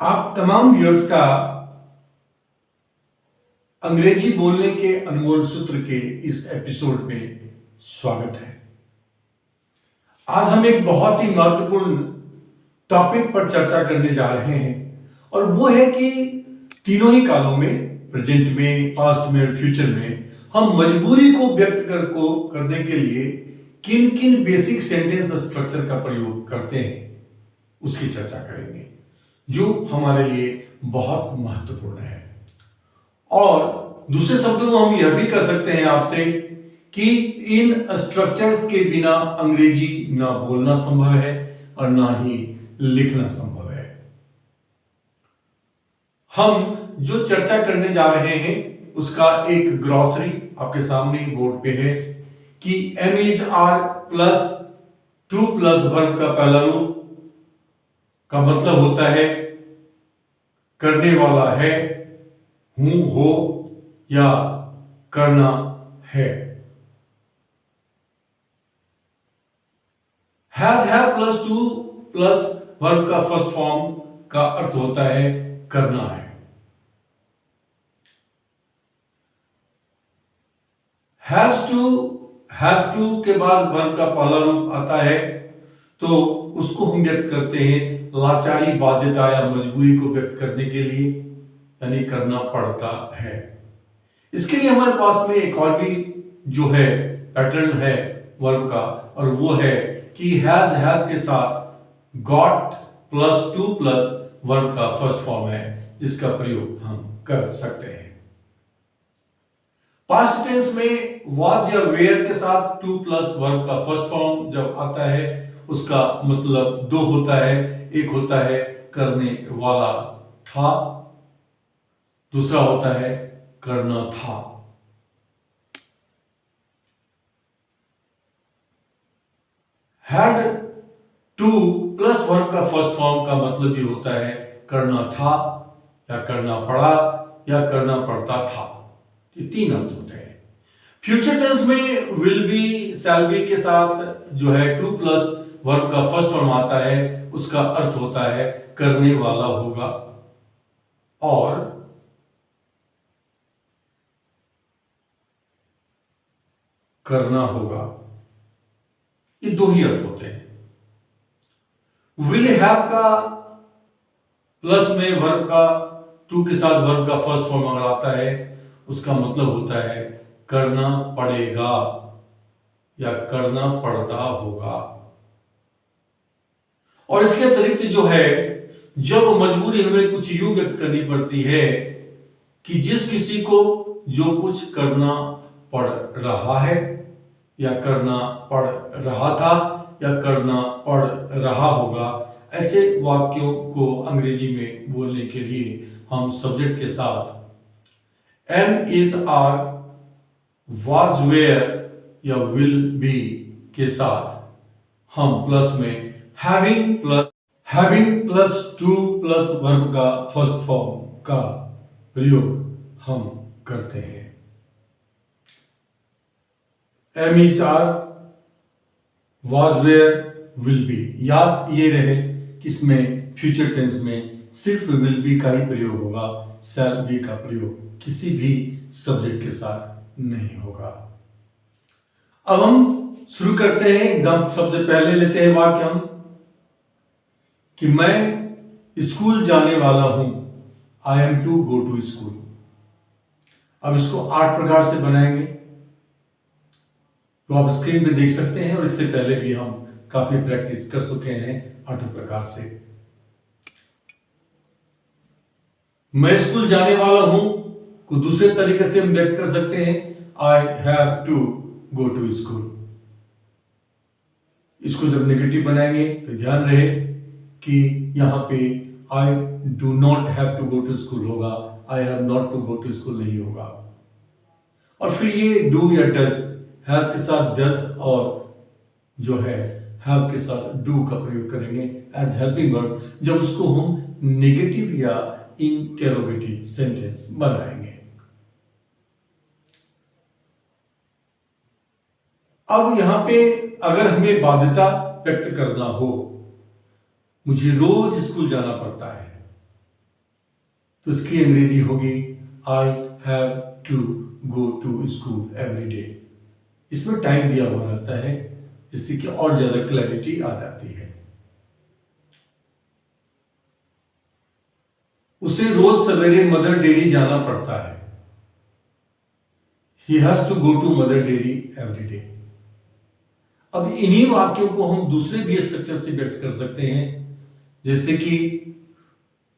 आप तमाम व्यूअर्स का अंग्रेजी बोलने के अनमोल सूत्र के इस एपिसोड में स्वागत है। आज हम एक बहुत ही महत्वपूर्ण टॉपिक पर चर्चा करने जा रहे हैं और वो है कि तीनों ही कालों में, प्रेजेंट में, पास्ट में और फ्यूचर में, हम मजबूरी को व्यक्त करने के लिए किन किन बेसिक सेंटेंस स्ट्रक्चर का प्रयोग करते हैं उसकी चर्चा करेंगे, जो हमारे लिए बहुत महत्वपूर्ण है। और दूसरे शब्दों में हम यह भी कर सकते हैं आपसे कि इन स्ट्रक्चर्स के बिना अंग्रेजी ना बोलना संभव है और ना ही लिखना संभव है। हम जो चर्चा करने जा रहे हैं उसका एक ग्रॉसरी आपके सामने बोर्ड पे है कि am is are plus to plus verb का पहला रूप का मतलब होता है करने वाला है, हूं, हो या करना है। हैज है प्लस टू प्लस वर्ब का फर्स्ट फॉर्म का अर्थ होता है करना है। हैज टू, हैव टू के बाद वर्ब का पहला रूप आता है तो उसको हम व्यक्त करते हैं लाचारी, बाध्यता या मजबूरी को व्यक्त करने के लिए, यानी करना पड़ता है। इसके लिए हमारे पास में एक और भी जो है पैटर्न है वर्ब का, और वो है कि हैज हैव के साथ got plus to plus verb का फर्स्ट फॉर्म है जिसका प्रयोग हम कर सकते हैं। पास्ट टेंस में वाज या वेयर के साथ टू प्लस वर्ब का फर्स्ट फॉर्म जब आता है उसका मतलब दो होता है। एक होता है करने वाला था, दूसरा होता है करना था। हैड टू प्लस वर्ब का फर्स्ट फॉर्म का मतलब ये होता है करना था या करना पड़ा या करना पड़ता था। ये तीन अर्थ होते हैं। फ्यूचर टेंस में विल बी, शैल बी के साथ जो है टू प्लस वर्ब का फर्स्ट फॉर्म आता है उसका अर्थ होता है करने वाला होगा और करना होगा। ये दो ही अर्थ होते हैं। विल हैव का प्लस में वर्ब का टू के साथ वर्ब का फर्स्ट फॉर्म अगर आता है उसका मतलब होता है करना पड़ेगा या करना पड़ता होगा। और इसके अतिरिक्त जो है, जब मजबूरी हमें कुछ यूं व्यक्त करनी पड़ती है कि जिस किसी को जो कुछ करना पड़ रहा है या करना पड़ रहा था या करना पड़ रहा होगा, ऐसे वाक्यों को अंग्रेजी में बोलने के लिए हम सब्जेक्ट के साथ am is are, was were या विल बी के साथ हम प्लस में having plus to plus verb का फर्स्ट फॉर्म का प्रयोग हम करते हैं। Am is are, was were, will be. याद ये रहे कि इसमें फ्यूचर टेंस में सिर्फ विल बी का ही प्रयोग होगा, शैल बी का प्रयोग किसी भी सब्जेक्ट के साथ नहीं होगा। अब हम शुरू करते हैं एग्जाम। सबसे पहले लेते हैं वाक्य हम कि मैं स्कूल जाने वाला हूं, I am to go to school. अब इसको 8 प्रकार से बनाएंगे तो आप स्क्रीन पे देख सकते हैं, और इससे पहले भी हम काफी प्रैक्टिस कर चुके हैं 8 प्रकार से। मैं स्कूल जाने वाला हूं को दूसरे तरीके से हम व्यक्त कर सकते हैं I have to go to school. इसको जब नेगेटिव बनाएंगे तो ध्यान रहे कि यहां पे I do not have to go to school होगा, I have not to go to school नहीं होगा। और फिर ये डू या डज, हैव के साथ डज और जो है हैव के साथ डू का प्रयोग करेंगे एज हेल्पिंग वर्ब जब उसको हम नेगेटिव या इंटेरोगेटिव सेंटेंस बनाएंगे। अब यहां पे अगर हमें बाध्यता व्यक्त करना हो, मुझे रोज स्कूल जाना पड़ता है, तो इसकी अंग्रेजी होगी I have to go to school every day. इसमें टाइम दिया हुआ रहता है जिससे कि और ज्यादा क्लैरिटी आ जाती है। उसे रोज सवेरे मदर डेयरी जाना पड़ता है। He has to go to Mother Dairy every day. अब इन्हीं वाक्यों को हम दूसरे भी स्ट्रक्चर से व्यक्त कर सकते हैं, जैसे कि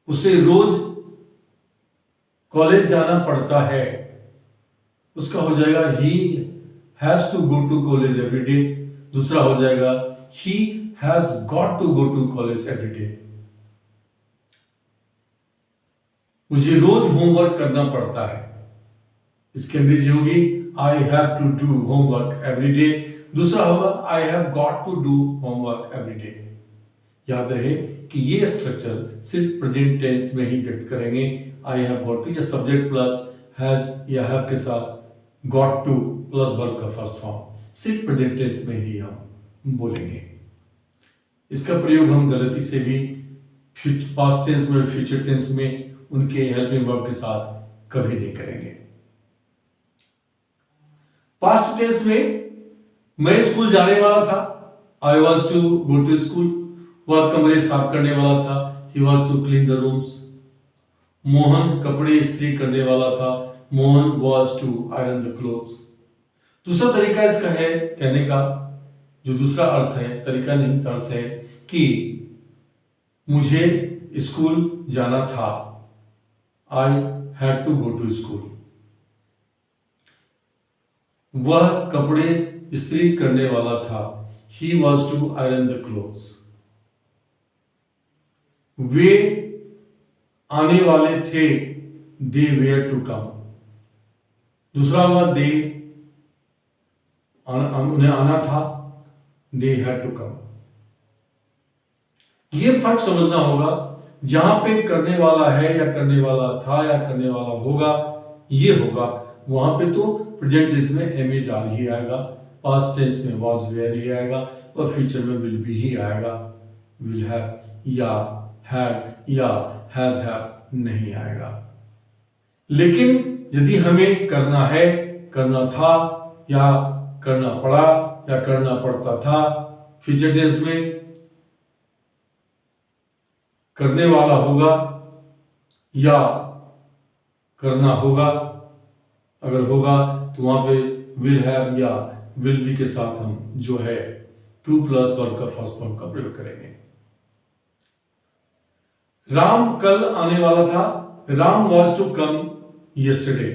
उसे रोज कॉलेज जाना पड़ता है, उसका हो जाएगा he has to go to college every day. दूसरा हो जाएगा he has got to go to college every day. मुझे रोज होमवर्क करना पड़ता है, इसकी अंग्रेजी होगी I have to do homework every day. दूसरा होगा I have got to do homework every day. याद रहे कि ये स्ट्रक्चर सिर्फ प्रेजेंट टेंस में ही व्यक्त करेंगे। आई हैव गॉट टू या सब्जेक्ट प्लस हैज या हैव के साथ गॉट टू प्लस वर्ब का फर्स्ट फॉर्म सिर्फ प्रेजेंट टेंस में ही हम बोलेंगे। इसका प्रयोग हम गलती से भी पास्ट टेंस में, फ्यूचर टेंस में उनके हेल्पिंग वर्ब के साथ कभी नहीं करेंगे। पास्ट टेंस में मैं स्कूल जाने वाला था, I was to go to school. वह कमरे साफ करने वाला था, he was to clean the rooms. Mohan कपड़े इस्त्री करने वाला था, Mohan was to iron the clothes. दूसरा तरीका इसका है कहने का, जो दूसरा अर्थ है, तरीका नहीं अर्थ है कि मुझे स्कूल जाना था, I had to go to school. वह कपड़े इस्त्री करने वाला था, he was to iron the clothes. वे आने वाले थे, दे वेयर टू कम। दूसरा हुआ दे, उन्हें आना था, दे हैड टू कम। यह फर्क समझना होगा, जहां पे करने वाला है या करने वाला था या करने वाला होगा ये होगा, वहां पे तो प्रेजेंट टेंस में एम इज आर ही आएगा, पास्ट टेंस में वॉज वेयर ही आएगा और फ्यूचर में विल बी ही आएगा। विल हैव या हैड या हैज हैव नहीं आएगा। लेकिन यदि हमें करना है, करना था या करना पड़ा या करना पड़ता था, फ्यूचर टेंस में करने वाला होगा या करना होगा। अगर होगा तो वहां पे विल हैव या विल बी के साथ हम जो है टू प्लस वर्ब का फर्स्ट फॉर्म का प्रयोग करेंगे। राम कल आने वाला था, Ram was to come yesterday.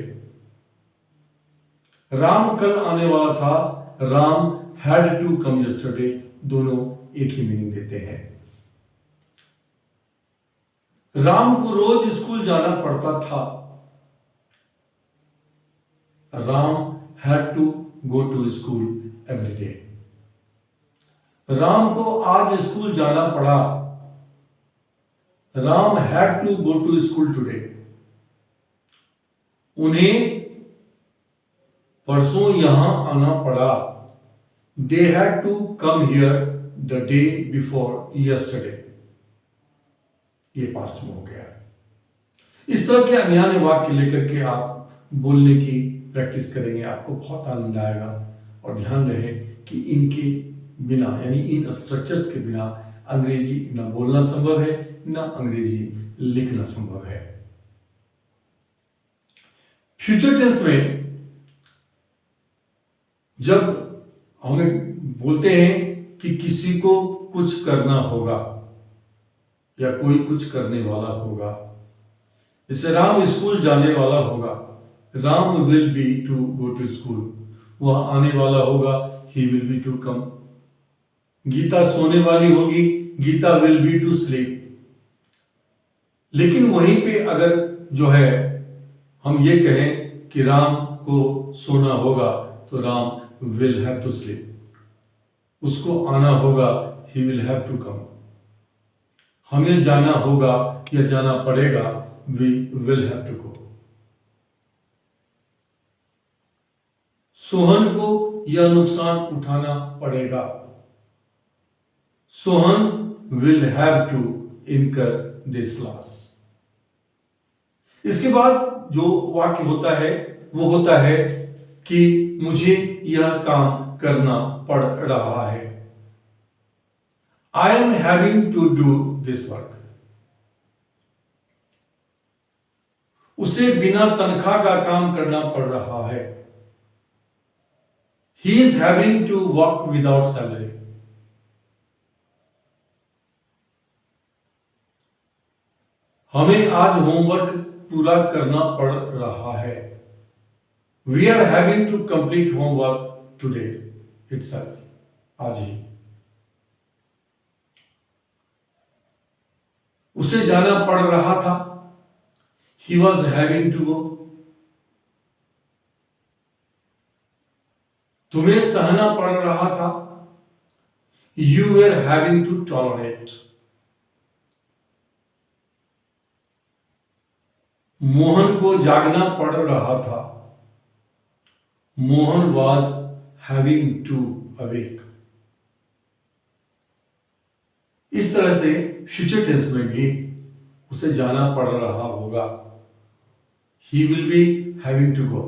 Ram कल आने वाला था, Ram had to come yesterday. दोनों एक ही मीनिंग देते हैं। राम को रोज स्कूल जाना पड़ता था, Ram had to go to school every day. Ram को आज स्कूल जाना पड़ा, Ram had to go to school today. उन्हें परसों यहां आना पड़ा, they had to come here the day before yesterday. ये पास्ट में हो गया। इस तरह के अन्य वाक्य लेकर के आप बोलने की प्रैक्टिस करेंगे, आपको बहुत आनंद आएगा। और ध्यान रहे कि इनके बिना यानी इन स्ट्रक्चर्स के बिना अंग्रेजी ना बोलना संभव है, ना अंग्रेजी लिखना संभव है। फ्यूचर टेंस में जब हमें बोलते हैं कि किसी को कुछ करना होगा या कोई कुछ करने वाला होगा, जैसे राम स्कूल जाने वाला होगा, Ram will be to go to school. वह आने वाला होगा, he will be to come. Gita सोने वाली होगी, Gita will be to sleep. लेकिन वहीं पे अगर जो है हम ये कहें कि राम को सोना होगा, तो Ram will have to sleep. उसको आना होगा, he will have to come. हमें जाना होगा या जाना पड़ेगा, we will have to go. Sohan को यह नुकसान उठाना पड़ेगा, Sohan will have to incur this loss. इसके बाद जो वाक्य होता है वो होता है कि मुझे यह काम करना पड़ रहा है। I am having to do this work. उसे बिना तनख्वाह का काम करना पड़ रहा है। He is having to work without salary. हमें आज होमवर्क पूरा करना पड़ रहा है। We are having to complete homework today itself. आज ही। उसे जाना पड़ रहा था। He was having to go. तुम्हें सहना पड़ रहा था। You were having to tolerate. Mohan को जागना पड़ रहा था। Mohan was having to awake. इस तरह से फ्यूचर टेंस में भी उसे जाना पड़ रहा होगा। He will be having to go.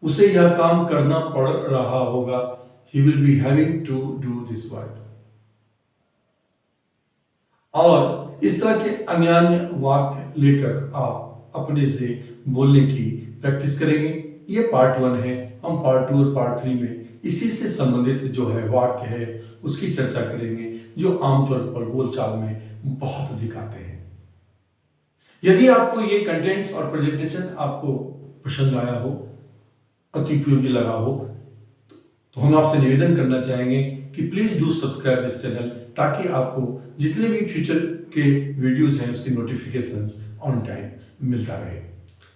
उसे यह काम करना पड़ रहा होगा। He will be having to do this work. और इस तरह के अन्य वाक्य लेकर आप अपने से बोलने की प्रैक्टिस करेंगे। ये पार्ट 1 है। हम पार्ट 2 और पार्ट 3 में इसी से संबंधित जो है वाक्य है उसकी चर्चा करेंगे, जो आमतौर पर बोलचाल में बहुत अधिक आते हैं। यदि आपको ये कंटेंट्स और प्रेजेंटेशन आपको पसंद आया हो, अति उपयोगी लगा हो, तो हम आपसे निवेदन करना चाहेंगे कि please do subscribe this channel, ताकि आपको जितने भी फ्यूचर के वीडियोस हैं उसकी नोटिफिकेशंस ऑन टाइम मिलता रहे।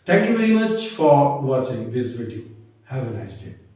Thank you very much for watching this video. Have a nice day.